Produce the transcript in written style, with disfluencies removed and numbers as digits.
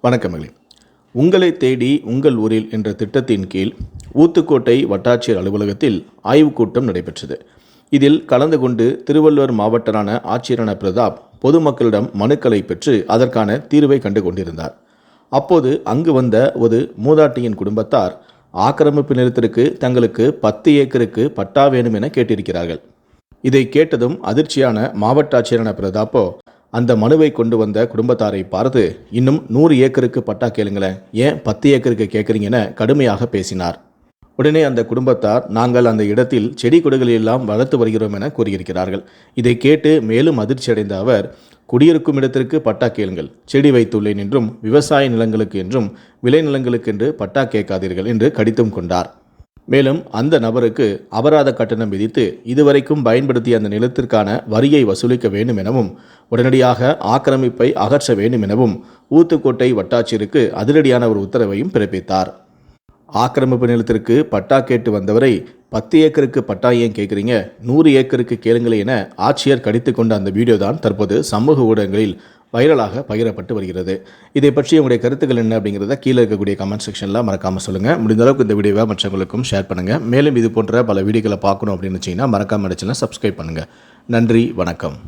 வணக்கமகளே. உங்களை தேடி உங்கள் ஊரில் என்ற திட்டத்தின் கீழ் ஊத்துக்கோட்டை வட்டாட்சியர் அலுவலகத்தில் ஆய்வுக் கூட்டம் நடைபெற்றது. இதில் கலந்து கொண்டு திருவள்ளூர் மாவட்டரான ஆட்சியரான பிரதாப் பொதுமக்களிடம் மனுக்களை பெற்று அதற்கான தீர்வை கண்டு கொண்டிருந்தார். அப்போது அங்கு வந்த ஒரு மூதாட்டியின் குடும்பத்தார் ஆக்கிரமிப்பு நிலத்திற்கு தங்களுக்கு 10 ஏக்கருக்கு பட்டா வேணும் என கேட்டிருக்கிறார்கள். இதை கேட்டதும் அதிர்ச்சியான மாவட்ட ஆட்சியரான பிரதாப்போ அந்த மனுவை கொண்டு வந்த குடும்பத்தாரை பார்த்து, இன்னும் 100 ஏக்கருக்கு பட்டா கேளுங்களேன், ஏன் 10 ஏக்கருக்கு கேட்குறீங்க என கடுமையாக பேசினார். உடனே அந்த குடும்பத்தார், நாங்கள் அந்த இடத்தில் செடி கொடிகளை எல்லாம் வளர்த்து வருகிறோம் என கூறியிருக்கிறார்கள். இதை கேட்டு மேலும் அதிர்ச்சி அடைந்த அவர், குடியிருக்கும் இடத்திற்கு பட்டா கேளுங்கள், செடி வைத்துள்ளேன் என்றும் விவசாய நிலங்களுக்கு என்றும் விளைநிலங்களுக்கு என்று பட்டா கேட்காதீர்கள் என்று கடிதம் கொண்டார். மேலும் அந்த நபருக்கு அபராத கட்டணம் விதித்து இதுவரைக்கும் பயன்படுத்திய அந்த நிலத்திற்கான வரியை வசூலிக்க வேண்டும் எனவும் உடனடியாக ஆக்கிரமிப்பை அகற்ற வேண்டும் எனவும் ஊத்துக்கோட்டை வட்டாட்சியருக்கு அதிரடியான ஒரு உத்தரவையும் பிறப்பித்தார். ஆக்கிரமிப்பு நிலத்திற்கு பட்டா கேட்டு வந்தவரை 10 ஏக்கருக்கு பட்டா ஏன் கேட்குறீங்க, 100 ஏக்கருக்கு கேளுங்களே என ஆட்சியர் கடித்து கொண்ட அந்த வீடியோ தான் தற்போது சமூக ஊடகங்களில் வைரலாக பகிரப்பட்டு வருகிறது. இதை பற்றி உங்களுடைய கருத்துக்கள் என்ன அப்படிங்கிறத கீழே இருக்கக்கூடிய கமெண்ட் செக்ஷனில் மறக்காமல் சொல்லுங்கள். முடிந்த அளவுக்கு இந்த வீடியோவை மற்றவங்களுக்கும் ஷேர் பண்ணுங்கள். மேலும் இது போன்ற பல வீடியோக்களை பார்க்கணும் அப்படின்னு வச்சிங்கன்னா மறக்காமல் சேனலை சப்ஸ்கிரைப் பண்ணுங்கள். நன்றி, வணக்கம்.